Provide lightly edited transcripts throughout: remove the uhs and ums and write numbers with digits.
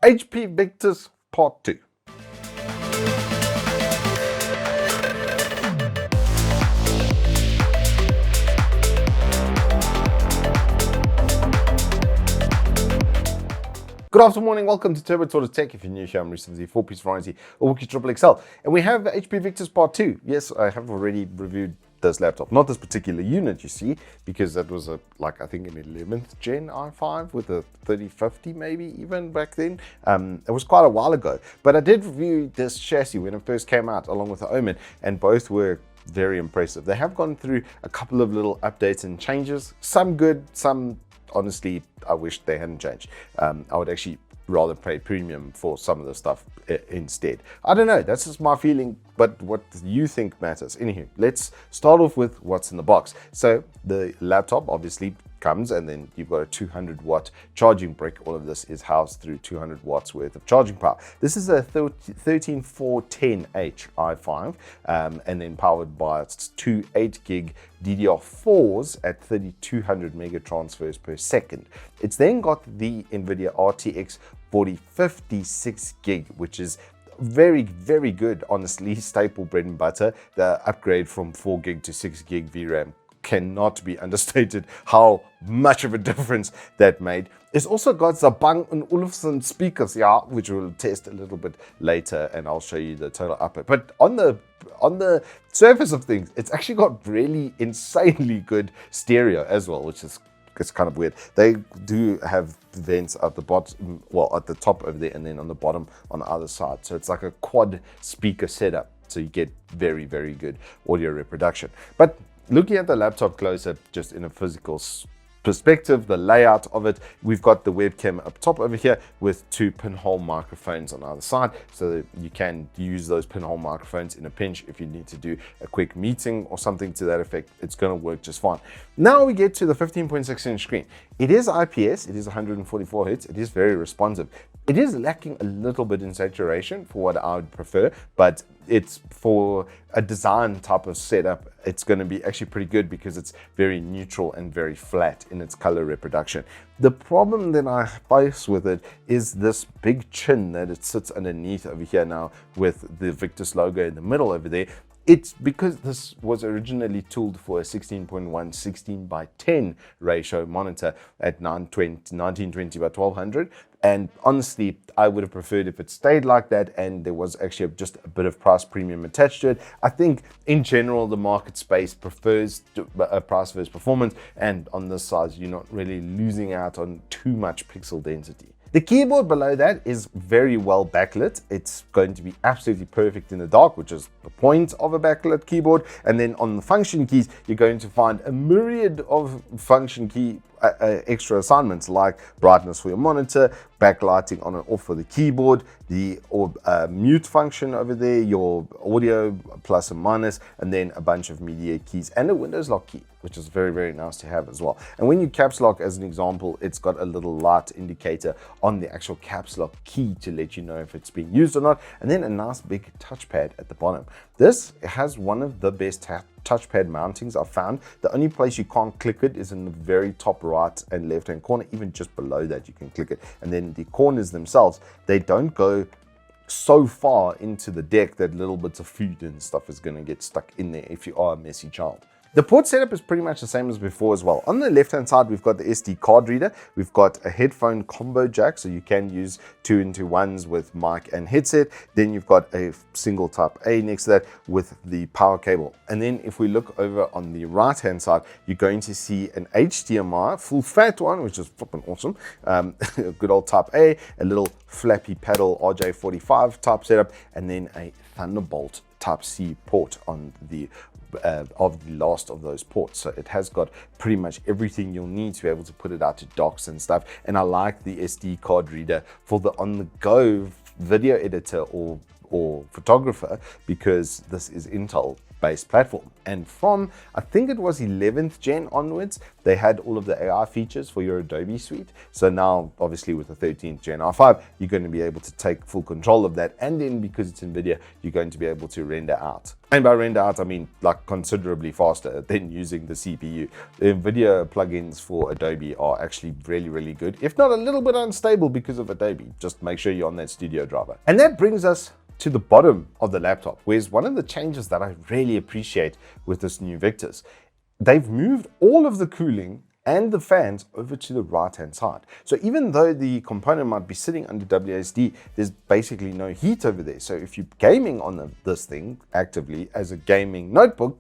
HP Victus Part 2. Good afternoon, welcome to Turbo Tortoise Tech. If you're new here, I'm recently 4-piece variety or Wooks XXL. And we have HP Victus Part 2. Yes, I have already reviewed this laptop. Not this particular unit, you see, because that was I think an 11th gen i5 with a 3050 maybe even back then. It was quite a while ago. But I did review this chassis when it first came out along with the Omen, and both were very impressive. They have gone through a couple of little updates and changes. Some good, some honestly, I wish they hadn't changed. I would actually rather pay premium for some of the stuff instead. I don't know, that's just my feeling, but what you think matters. Anywho, let's start off with what's in the box. So the laptop obviously comes, and then you've got a 200-watt charging brick. All of this is housed through 200 watts worth of charging power. This is a 13410H i5, and then powered by two 8GB DDR4s at 3200 mega transfers per second. It's then got the NVIDIA RTX4050 6GB, which is very, very good, honestly, staple bread and butter. The upgrade from 4GB to 6GB VRAM cannot be understated how much of a difference that made. It's also got the Bang & Olufsen speakers, which we'll test a little bit later, and I'll show you the total output. But on the surface of things, it's actually got really insanely good stereo as well, which is kind of weird. They do have vents at the bottom, well, at the top over there, and then on the bottom on the other side. So it's like a quad speaker setup. So you get very, very good audio reproduction. But looking at the laptop closer, just in a physical perspective, the layout of it, we've got the webcam up top over here with two pinhole microphones on either side, so that you can use those pinhole microphones in a pinch if you need to do a quick meeting or something to that effect. It's going to work just fine. Now we get to the 15.6-inch screen. It is IPS, it is 144 Hz, it is very responsive. It is lacking a little bit in saturation for what I would prefer, but it's for a design type of setup, it's going to be actually pretty good because it's very neutral and very flat in its color reproduction. The problem that I face with it is this big chin that it sits underneath over here now with the Victus logo in the middle over there. It's because this was originally tooled for a 16.1 16:10 ratio monitor at 1920 by 1200. And honestly, I would have preferred if it stayed like that and there was actually just a bit of price premium attached to it. I think in general, the market space prefers price versus performance. And on this size, you're not really losing out on too much pixel density. The keyboard below that is very well backlit. It's going to be absolutely perfect in the dark, which is the point of a backlit keyboard. And then on the function keys, you're going to find a myriad of function key extra assignments like brightness for your monitor, backlighting on and off for the keyboard, the mute function over there, your audio plus and minus, and then a bunch of media keys and a Windows lock key, which is very, very nice to have as well. And when you caps lock, as an example, it's got a little light indicator on the actual caps lock key to let you know if it's being used or not, and then a nice big touchpad at the bottom. This has one of the best touchpad mountings I've found. The only place you can't click it is in the very top right and left hand corner. Even just below that you can click it, and then the corners themselves, they don't go so far into the deck that little bits of food and stuff is going to get stuck in there if you are a messy child. The port setup is pretty much the same as before as well. On the left hand side, we've got the SD card reader. We've got a headphone combo jack, so you can use 2-in-1s with mic and headset. Then you've got a single type A next to that with the power cable. And then if we look over on the right hand side, you're going to see an HDMI, full fat one, which is flipping awesome. Good old type A, a little flappy paddle RJ45 type setup, and then a Thunderbolt type C port on the of the last of those ports. So it has got pretty much everything you'll need to be able to put it out to docks and stuff. And I like the SD card reader for the on-the-go video editor or photographer, because this is Intel base platform. And from, I think it was 11th gen onwards, they had all of the AI features for your Adobe suite. So now, obviously with the 13th gen R5, you're going to be able to take full control of that. And then because it's NVIDIA, you're going to be able to render out. And by render out, I mean like considerably faster than using the CPU. The NVIDIA plugins for Adobe are actually really, really good, if not a little bit unstable because of Adobe. Just make sure you're on that studio driver. And that brings us to the bottom of the laptop, where's one of the changes that I really appreciate with this new Victus. They've moved all of the cooling and the fans over to the right hand side. So even though the component might be sitting under WASD, there's basically no heat over there. So if you're gaming on this thing actively as a gaming notebook,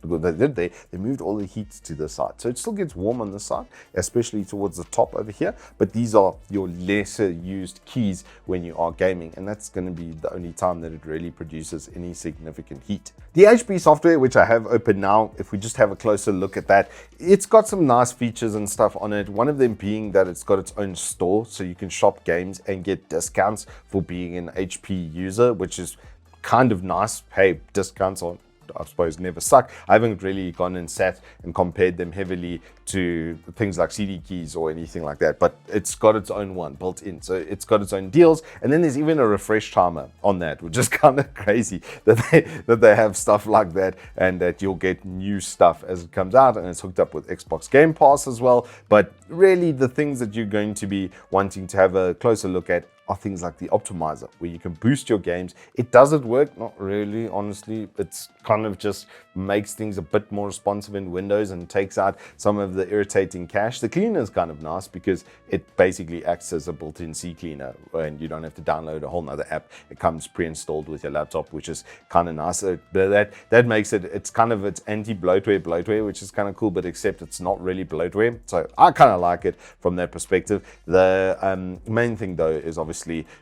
they moved all the heat to the side. So it still gets warm on the side, especially towards the top over here. But these are your lesser used keys when you are gaming. And that's going to be the only time that it really produces any significant heat. The HP software, which I have open now, if we just have a closer look at that, it's got some nice features and stuff on it. One of them being that it's got its own store. So you can shop games and get discounts for being an HP user, which is kind of nice. Hey, discounts on, I suppose, never suck. I haven't really gone and sat and compared them heavily to things like CD keys or anything like that, but it's got its own one built in. So it's got its own deals. And then there's even a refresh timer on that, which is kind of crazy that they have stuff like that, and that you'll get new stuff as it comes out, and it's hooked up with Xbox Game Pass as well. But really the things that you're going to be wanting to have a closer look at are things like the optimizer, where you can boost your games. It doesn't work, not really, honestly. It's kind of just makes things a bit more responsive in Windows and takes out some of the irritating cache. The cleaner is kind of nice because it basically acts as a built-in C cleaner, and you don't have to download a whole nother app. It comes pre-installed with your laptop, which is kind of nice. That makes it, it's kind of, it's anti-bloatware, which is kind of cool, but except it's not really bloatware. So I kind of like it from that perspective. The main thing though is obviously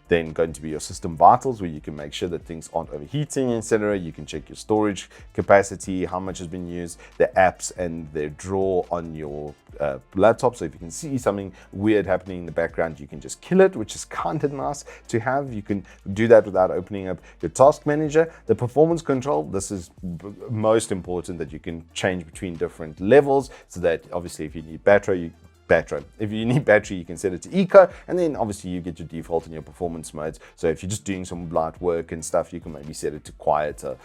then going to be your system vitals, where you can make sure that things aren't overheating, etc. You can check your storage capacity, how much has been used, the apps and their drawer on your laptop. So if you can see something weird happening in the background, you can just kill it, which is kind of nice to have. You can do that without opening up your task manager. The performance control, this is most important, that you can change between different levels, so that obviously if you need battery, if you need battery, you can set it to eco, and then obviously you get your default and your performance modes. So if you're just doing some light work and stuff, you can maybe set it to quieter,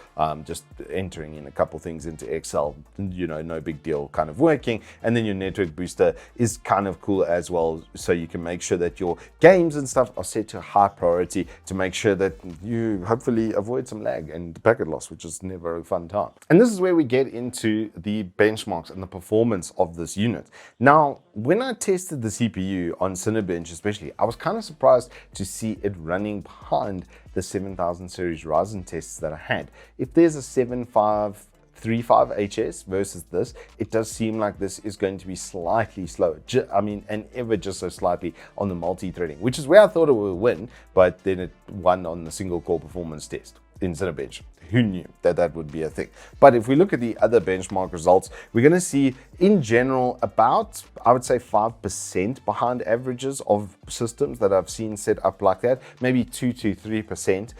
just entering in a couple things into Excel, you know, no big deal, kind of working. And then your network booster is kind of cool as well, so you can make sure that your games and stuff are set to high priority to make sure that you hopefully avoid some lag and packet loss, which is never a fun time. And this is where we get into the benchmarks and the performance of this unit. Now, when I tested the CPU on Cinebench especially, I was kind of surprised to see it running behind the 7000 series Ryzen tests that I had. If there's a 7535HS versus this, it does seem like this is going to be slightly slower. I mean, and ever just so slightly on the multi-threading, which is where I thought it would win, but then it won on the single core performance test in Cinebench. Who knew that that would be a thing? But if we look at the other benchmark results, we're going to see in general about, I would say, 5% behind averages of systems that I've seen set up like that, maybe 2 to 3%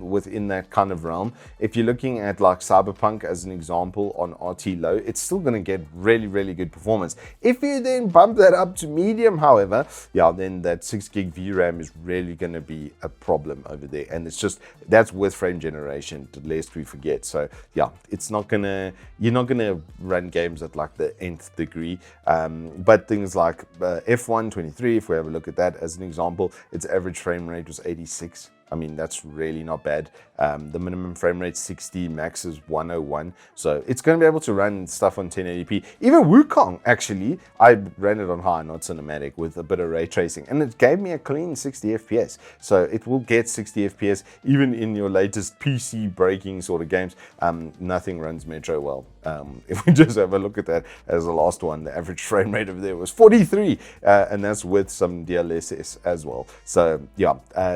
within that kind of realm. If you're looking at like Cyberpunk as an example on RT low, it's still going to get really, really good performance. If you then bump that up to medium, however, yeah, then that 6 gig VRAM is really going to be a problem over there. And it's just, that's with frame generation, lest we forget. So yeah, it's not gonna, you're not gonna run games at like the nth degree, but things like F123, if we have a look at that as an example, its average frame rate was 86. I mean, that's really not bad. The minimum frame rate 60, max is 101. So it's going to be able to run stuff on 1080p. Even Wukong, actually, I ran it on high, not cinematic, with a bit of ray tracing, and it gave me a clean 60 FPS. So it will get 60 FPS even in your latest PC breaking sort of games. Nothing runs Metro well. If we just have a look at that as the last one, the average frame rate over there was 43, and that's with some DLSS as well. So yeah,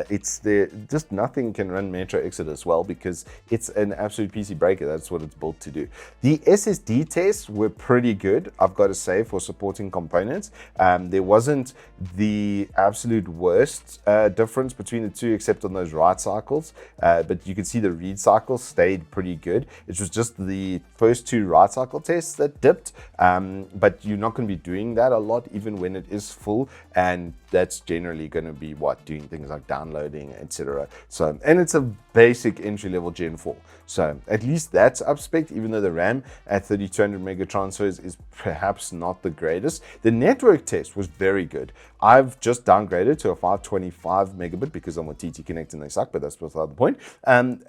it's there. Just nothing can run Metro Exodus well because it's an absolute PC breaker. That's what it's built to do. The SSD tests were pretty good, I've got to say, for supporting components. There wasn't the absolute worst difference between the two, except on those write cycles, but you can see the read cycles stayed pretty good. It was just the first two write cycle tests that dipped, but you're not going to be doing that a lot even when it is full, and that's generally going to be doing things like downloading, etc. So, and it's a basic entry-level Gen 4, so at least that's up-spec, even though the RAM at 3200 mega transfers is perhaps not the greatest. The network test was very good. I've just downgraded to a 525 megabit because I'm with TT Connect and they suck, but that's beside the point. And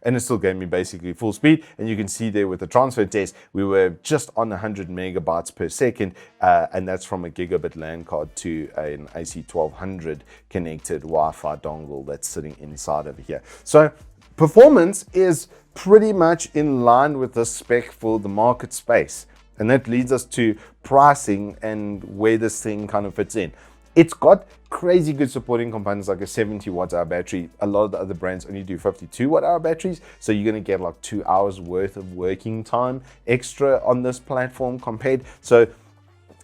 it still gave me basically full speed. And you can see there with the transfer test, we were just on 100 megabytes per second, and that's from a gigabit LAN card to an AC1200 connected Wi-Fi dongle that's sitting inside over here. So performance is pretty much in line with the spec for the market space. And that leads us to pricing and where this thing kind of fits in. It's got crazy good supporting components like a 70 watt hour battery. A lot of the other brands only do 52 watt hour batteries, so you're going to get like 2 hours worth of working time extra on this platform compared. So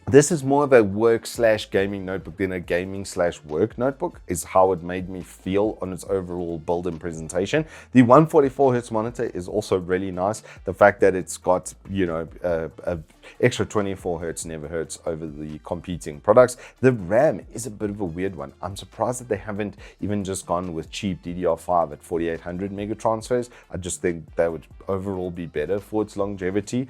this is more of a work/gaming notebook than a gaming/work notebook, is how it made me feel on its overall build and presentation. The 144 Hz monitor is also really nice. The fact that it's got, you know, a extra 24 Hz never hurts over the competing products. The RAM is a bit of a weird one. I'm surprised that they haven't even just gone with cheap DDR5 at 4800 mega transfers. I just think that would overall be better for its longevity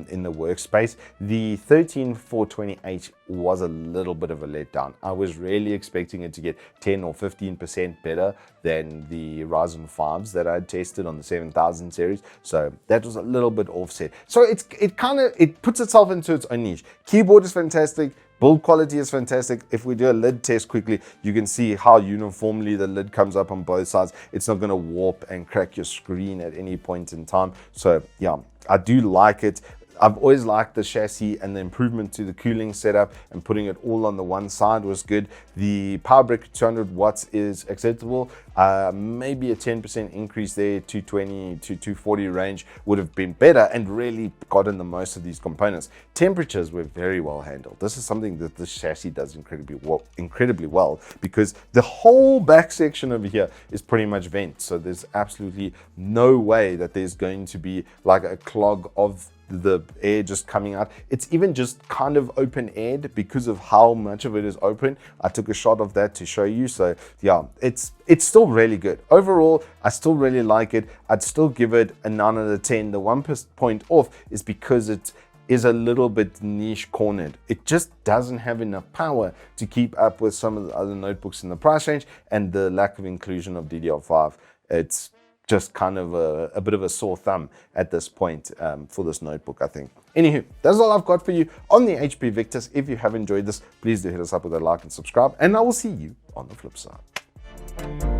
in the workspace. The 13428 was a little bit of a letdown. I was really expecting it to get 10 or 15% better than the Ryzen 5s that I had tested on the 7000 series. So that was a little bit offset. So it puts itself into its own niche. Keyboard is fantastic. Build quality is fantastic. If we do a lid test quickly, you can see how uniformly the lid comes up on both sides. It's not going to warp and crack your screen at any point in time. So yeah, I do like it. I've always liked the chassis, and the improvement to the cooling setup and putting it all on the one side was good. The power brick 200 watts is acceptable. Maybe a 10% increase there, 220 to 240 range would have been better and really gotten the most of these components. Temperatures were very well handled. This is something that this chassis does incredibly well because the whole back section over here is pretty much vent. So there's absolutely no way that there's going to be like a clog of the air just coming out. It's even just kind of open aired because of how much of it is open. I took a shot of that to show you. So yeah, it's still really good. Overall, I still really like it. I'd still give it a 9 out of 10. The 1 point off is because it is a little bit niche cornered. It just doesn't have enough power to keep up with some of the other notebooks in the price range, and the lack of inclusion of DDR5. It's just kind of a bit of a sore thumb at this point for this notebook, I think. Anywho, that's all I've got for you on the HP Victus. If you have enjoyed this, please do hit us up with a like and subscribe, and I will see you on the flip side.